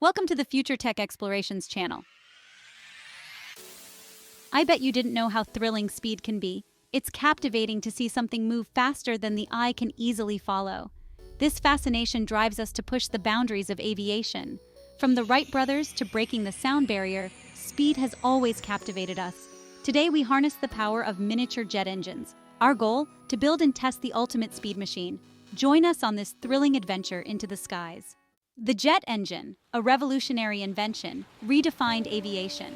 Welcome to the Future Tech Explorations channel. I bet you didn't know how thrilling speed can be. It's captivating to see something move faster than the eye can easily follow. This fascination drives us to push the boundaries of aviation. From the Wright brothers to breaking the sound barrier, speed has always captivated us. Today we harness the power of miniature jet engines. Our goal? To build and test the ultimate speed machine. Join us on this thrilling adventure into the skies. The jet engine, a revolutionary invention, redefined aviation.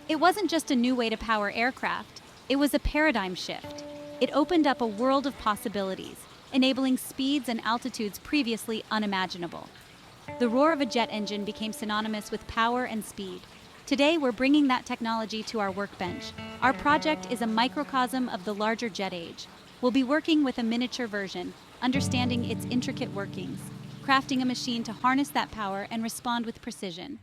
It wasn't just a new way to power aircraft, it was a paradigm shift. It opened up a world of possibilities, enabling speeds and altitudes previously unimaginable. The roar of a jet engine became synonymous with power and speed. Today, we're bringing that technology to our workbench. Our project is a microcosm of the larger jet age. We'll be working with a miniature version, understanding its intricate workings, crafting a machine to harness that power and respond with precision.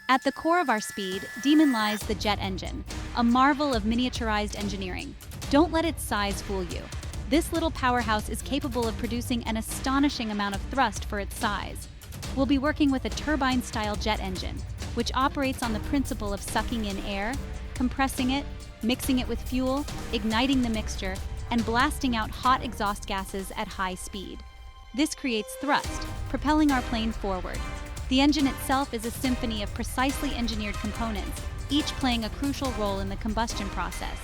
At the core of our speed, Demon lies the jet engine, a marvel of miniaturized engineering. Don't let its size fool you. This little powerhouse is capable of producing an astonishing amount of thrust for its size. We'll be working with a turbine-style jet engine, which operates on the principle of sucking in air, compressing it, mixing it with fuel, igniting the mixture, and blasting out hot exhaust gases at high speed. This creates thrust, propelling our plane forward. The engine itself is a symphony of precisely engineered components, each playing a crucial role in the combustion process.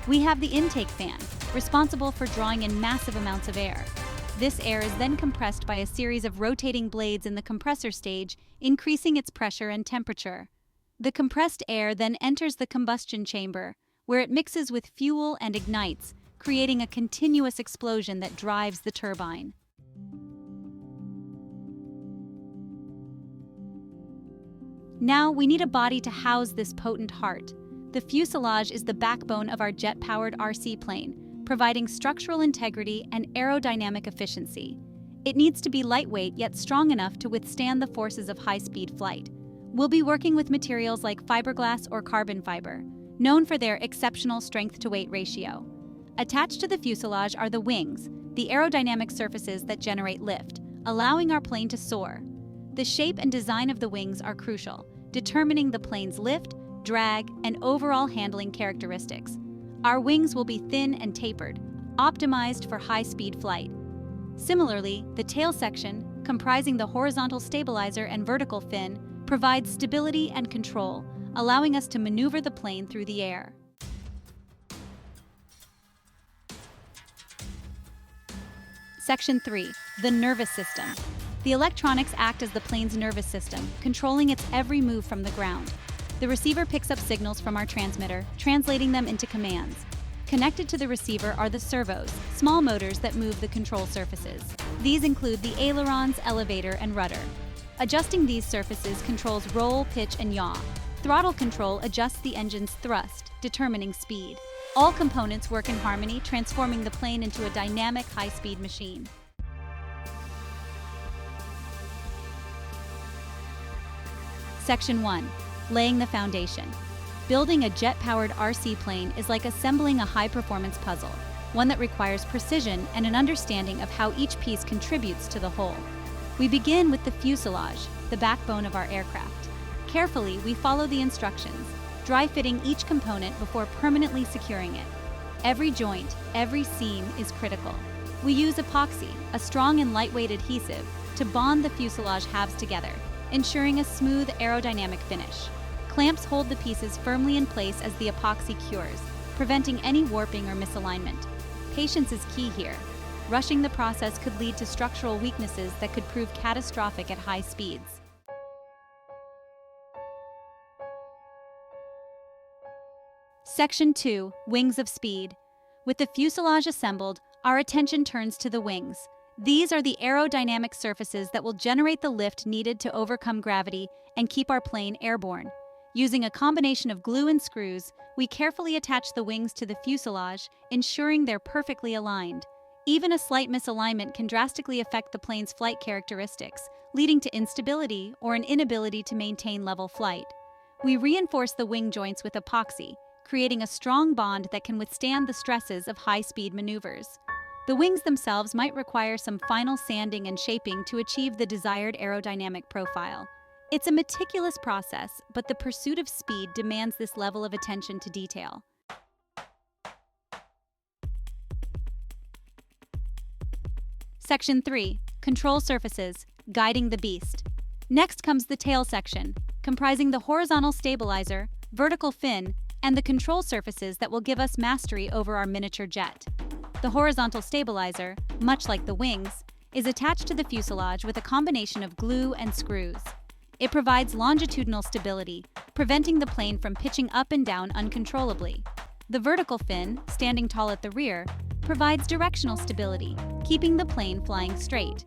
We have the intake fan, responsible for drawing in massive amounts of air. This air is then compressed by a series of rotating blades in the compressor stage, increasing its pressure and temperature. The compressed air then enters the combustion chamber, where it mixes with fuel and ignites, creating a continuous explosion that drives the turbine. Now, we need a body to house this potent heart. The fuselage is the backbone of our jet-powered RC plane, providing structural integrity and aerodynamic efficiency. It needs to be lightweight yet strong enough to withstand the forces of high-speed flight. We'll be working with materials like fiberglass or carbon fiber, known for their exceptional strength-to-weight ratio. Attached to the fuselage are the wings, the aerodynamic surfaces that generate lift, allowing our plane to soar. The shape and design of the wings are crucial, determining the plane's lift, drag, and overall handling characteristics. Our wings will be thin and tapered, optimized for high-speed flight. Similarly, the tail section, comprising the horizontal stabilizer and vertical fin, provides stability and control, allowing us to maneuver the plane through the air. Section 3. The nervous system. The electronics act as the plane's nervous system, controlling its every move from the ground. The receiver picks up signals from our transmitter, translating them into commands. Connected to the receiver are the servos, small motors that move the control surfaces. These include the ailerons, elevator, and rudder. Adjusting these surfaces controls roll, pitch, and yaw. Throttle control adjusts the engine's thrust, determining speed. All components work in harmony, transforming the plane into a dynamic, high-speed machine. Section 1. Laying the foundation. Building a jet-powered RC plane is like assembling a high-performance puzzle, one that requires precision and an understanding of how each piece contributes to the whole. We begin with the fuselage, the backbone of our aircraft. Carefully, we follow the instructions, dry-fitting each component before permanently securing it. Every joint, every seam is critical. We use epoxy, a strong and lightweight adhesive, to bond the fuselage halves together, ensuring a smooth aerodynamic finish. Clamps hold the pieces firmly in place as the epoxy cures, preventing any warping or misalignment. Patience is key here. Rushing the process could lead to structural weaknesses that could prove catastrophic at high speeds. Section 2. Wings of speed. With the fuselage assembled, our attention turns to the wings. These are the aerodynamic surfaces that will generate the lift needed to overcome gravity and keep our plane airborne. Using a combination of glue and screws, we carefully attach the wings to the fuselage, ensuring they're perfectly aligned. Even a slight misalignment can drastically affect the plane's flight characteristics, leading to instability or an inability to maintain level flight. We reinforce the wing joints with epoxy, creating a strong bond that can withstand the stresses of high-speed maneuvers. The wings themselves might require some final sanding and shaping to achieve the desired aerodynamic profile. It's a meticulous process, but the pursuit of speed demands this level of attention to detail. Section 3. Control surfaces, guiding the beast. Next comes the tail section, comprising the horizontal stabilizer, vertical fin, and the control surfaces that will give us mastery over our miniature jet. The horizontal stabilizer, much like the wings, is attached to the fuselage with a combination of glue and screws. It provides longitudinal stability, preventing the plane from pitching up and down uncontrollably. The vertical fin, standing tall at the rear, provides directional stability, keeping the plane flying straight.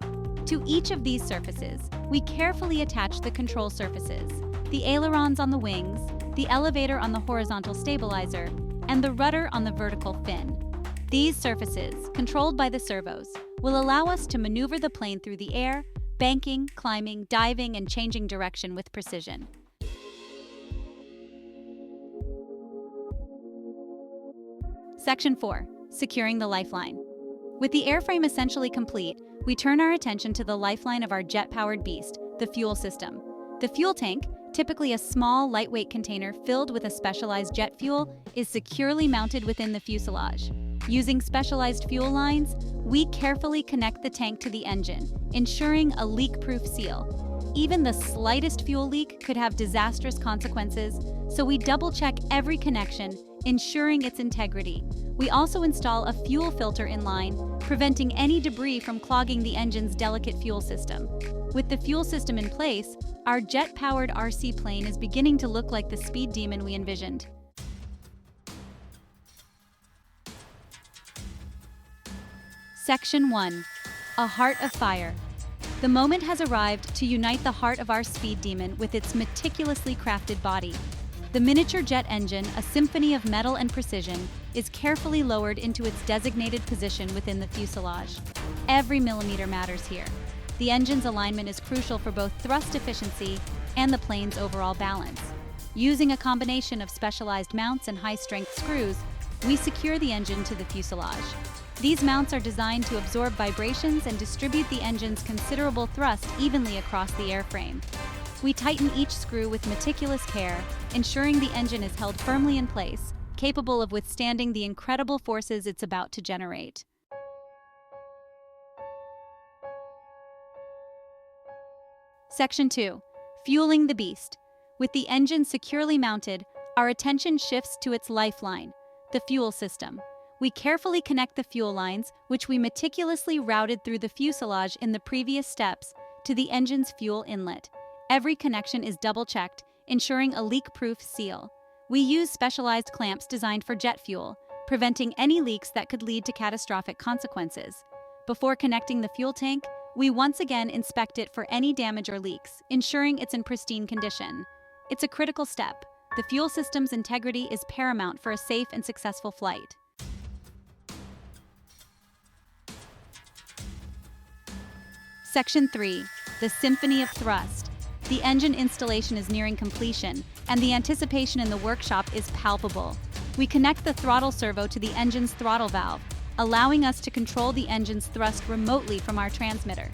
To each of these surfaces, we carefully attach the control surfaces: the ailerons on the wings, the elevator on the horizontal stabilizer, and the rudder on the vertical fin. These surfaces, controlled by the servos, will allow us to maneuver the plane through the air, banking, climbing, diving, and changing direction with precision. Section 4. Securing the lifeline. With the airframe essentially complete, we turn our attention to the lifeline of our jet-powered beast, the fuel system. The fuel tank, typically a small, lightweight container filled with a specialized jet fuel, is securely mounted within the fuselage. Using specialized fuel lines, we carefully connect the tank to the engine, ensuring a leak-proof seal. Even the slightest fuel leak could have disastrous consequences, so we double-check every connection, ensuring its integrity. We also install a fuel filter in line, preventing any debris from clogging the engine's delicate fuel system. With the fuel system in place, our jet-powered RC plane is beginning to look like the speed demon we envisioned. Section 1. A Heart of Fire. The moment has arrived to unite the heart of our speed demon with its meticulously crafted body. The miniature jet engine, a symphony of metal and precision, is carefully lowered into its designated position within the fuselage. Every millimeter matters here. The engine's alignment is crucial for both thrust efficiency and the plane's overall balance. Using a combination of specialized mounts and high-strength screws, we secure the engine to the fuselage. These mounts are designed to absorb vibrations and distribute the engine's considerable thrust evenly across the airframe. We tighten each screw with meticulous care, ensuring the engine is held firmly in place, capable of withstanding the incredible forces it's about to generate. Section 2. Fueling the beast. With the engine securely mounted, our attention shifts to its lifeline, the fuel system. We carefully connect the fuel lines, which we meticulously routed through the fuselage in the previous steps, to the engine's fuel inlet. Every connection is double-checked, ensuring a leak-proof seal. We use specialized clamps designed for jet fuel, preventing any leaks that could lead to catastrophic consequences. Before connecting the fuel tank, we once again inspect it for any damage or leaks, ensuring it's in pristine condition. It's a critical step. The fuel system's integrity is paramount for a safe and successful flight. Section 3. The Symphony of Thrust. The engine installation is nearing completion, and the anticipation in the workshop is palpable. We connect the throttle servo to the engine's throttle valve, allowing us to control the engine's thrust remotely from our transmitter.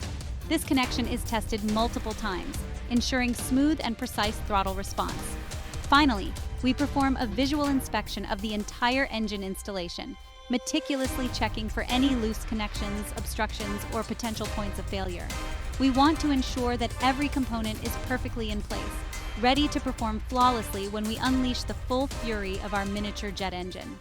This connection is tested multiple times, ensuring smooth and precise throttle response. Finally, we perform a visual inspection of the entire engine installation, meticulously checking for any loose connections, obstructions, or potential points of failure. We want to ensure that every component is perfectly in place, ready to perform flawlessly when we unleash the full fury of our miniature jet engine.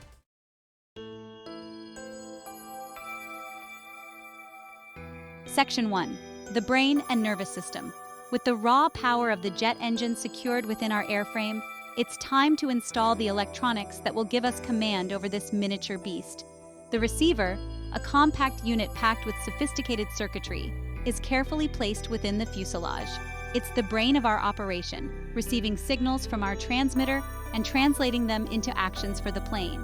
Section 1. The Brain and Nervous System. With the raw power of the jet engine secured within our airframe, it's time to install the electronics that will give us command over this miniature beast. The receiver, a compact unit packed with sophisticated circuitry, is carefully placed within the fuselage. It's the brain of our operation, receiving signals from our transmitter and translating them into actions for the plane.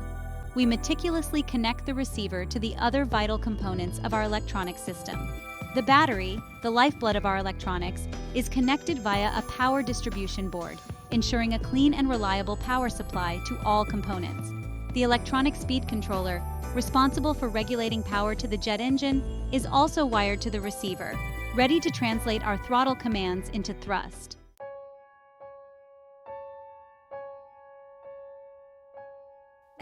We meticulously connect the receiver to the other vital components of our electronic system. The battery, the lifeblood of our electronics, is connected via a power distribution board, ensuring a clean and reliable power supply to all components. The electronic speed controller, responsible for regulating power to the jet engine, is also wired to the receiver, ready to translate our throttle commands into thrust.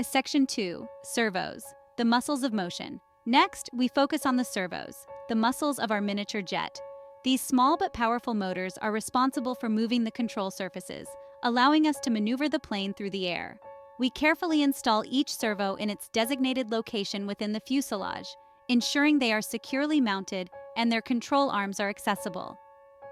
Section 2. Servos, the muscles of motion. Next, we focus on the servos, the muscles of our miniature jet. These small but powerful motors are responsible for moving the control surfaces, allowing us to maneuver the plane through the air. We carefully install each servo in its designated location within the fuselage, ensuring they are securely mounted and their control arms are accessible.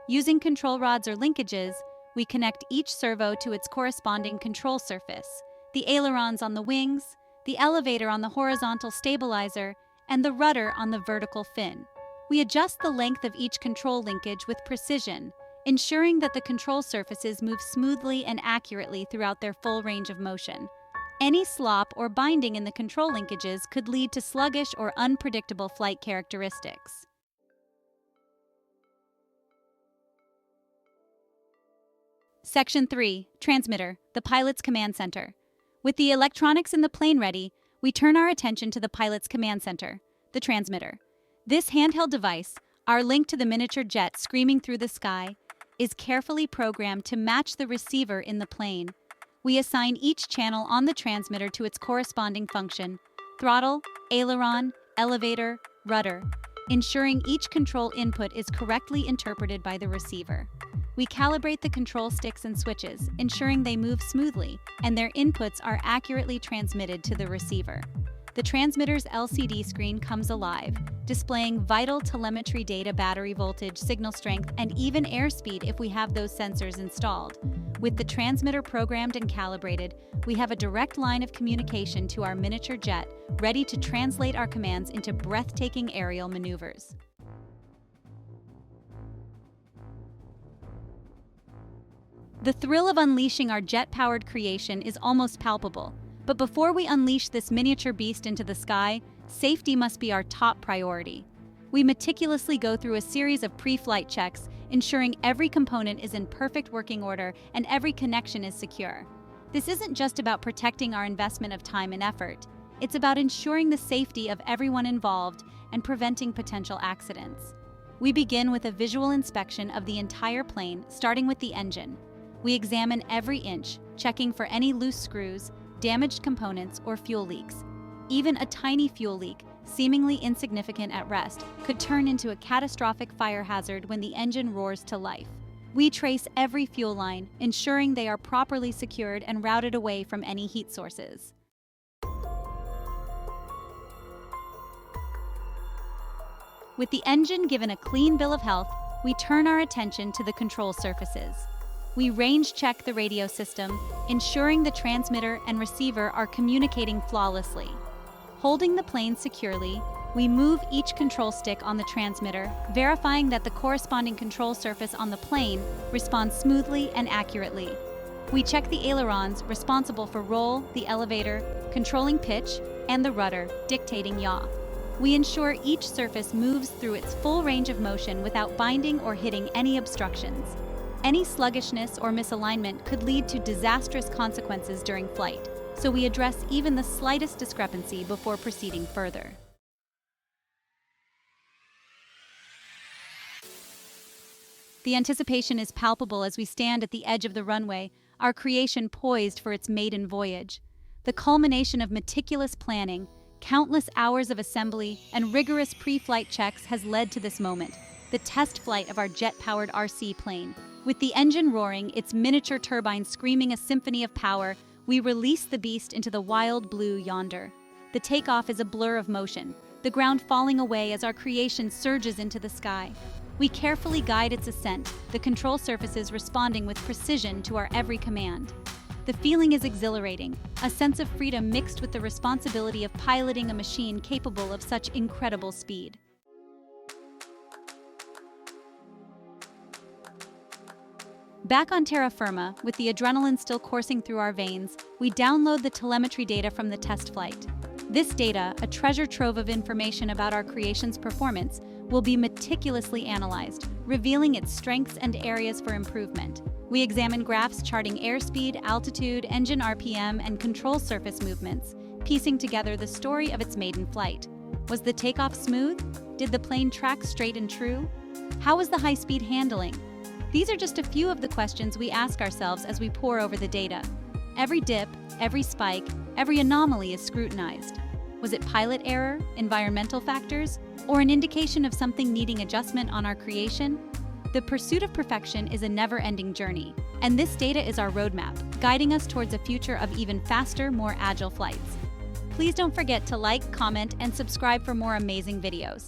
Using control rods or linkages, we connect each servo to its corresponding control surface: the ailerons on the wings, the elevator on the horizontal stabilizer, and the rudder on the vertical fin. We adjust the length of each control linkage with precision, ensuring that the control surfaces move smoothly and accurately throughout their full range of motion. Any slop or binding in the control linkages could lead to sluggish or unpredictable flight characteristics. Section 3. Transmitter, the pilot's command center. With the electronics in the plane ready, we turn our attention to the pilot's command center, the transmitter. This handheld device, our link to the miniature jet screaming through the sky, is carefully programmed to match the receiver in the plane. We assign each channel on the transmitter to its corresponding function: throttle, aileron, elevator, rudder, ensuring each control input is correctly interpreted by the receiver. We calibrate the control sticks and switches, ensuring they move smoothly and their inputs are accurately transmitted to the receiver. The transmitter's LCD screen comes alive, displaying vital telemetry data, battery voltage, signal strength, and even airspeed if we have those sensors installed. With the transmitter programmed and calibrated, we have a direct line of communication to our miniature jet, ready to translate our commands into breathtaking aerial maneuvers. The thrill of unleashing our jet-powered creation is almost palpable. But before we unleash this miniature beast into the sky, safety must be our top priority. We meticulously go through a series of pre-flight checks, ensuring every component is in perfect working order and every connection is secure. This isn't just about protecting our investment of time and effort. It's about ensuring the safety of everyone involved and preventing potential accidents. We begin with a visual inspection of the entire plane, starting with the engine. We examine every inch, checking for any loose screws, damaged components, or fuel leaks. Even a tiny fuel leak, seemingly insignificant at rest, could turn into a catastrophic fire hazard when the engine roars to life. We trace every fuel line, ensuring they are properly secured and routed away from any heat sources. With the engine given a clean bill of health, we turn our attention to the control surfaces. We range check the radio system, ensuring the transmitter and receiver are communicating flawlessly. Holding the plane securely, we move each control stick on the transmitter, verifying that the corresponding control surface on the plane responds smoothly and accurately. We check the ailerons, responsible for roll, the elevator, controlling pitch, and the rudder, dictating yaw. We ensure each surface moves through its full range of motion without binding or hitting any obstructions. Any sluggishness or misalignment could lead to disastrous consequences during flight, so we address even the slightest discrepancy before proceeding further. The anticipation is palpable as we stand at the edge of the runway, our creation poised for its maiden voyage. The culmination of meticulous planning, countless hours of assembly, and rigorous pre-flight checks has led to this moment, the test flight of our jet-powered RC plane. With the engine roaring, its miniature turbine screaming a symphony of power, we release the beast into the wild blue yonder. The takeoff is a blur of motion, the ground falling away as our creation surges into the sky. We carefully guide its ascent, the control surfaces responding with precision to our every command. The feeling is exhilarating, a sense of freedom mixed with the responsibility of piloting a machine capable of such incredible speed. Back on terra firma, with the adrenaline still coursing through our veins, we download the telemetry data from the test flight. This data, a treasure trove of information about our creation's performance, will be meticulously analyzed, revealing its strengths and areas for improvement. We examine graphs charting airspeed, altitude, engine RPM, and control surface movements, piecing together the story of its maiden flight. Was the takeoff smooth? Did the plane track straight and true? How was the high-speed handling? These are just a few of the questions we ask ourselves as we pore over the data. Every dip, every spike, every anomaly is scrutinized. Was it pilot error, environmental factors, or an indication of something needing adjustment on our creation? The pursuit of perfection is a never-ending journey, and this data is our roadmap, guiding us towards a future of even faster, more agile flights. Please don't forget to like, comment, and subscribe for more amazing videos.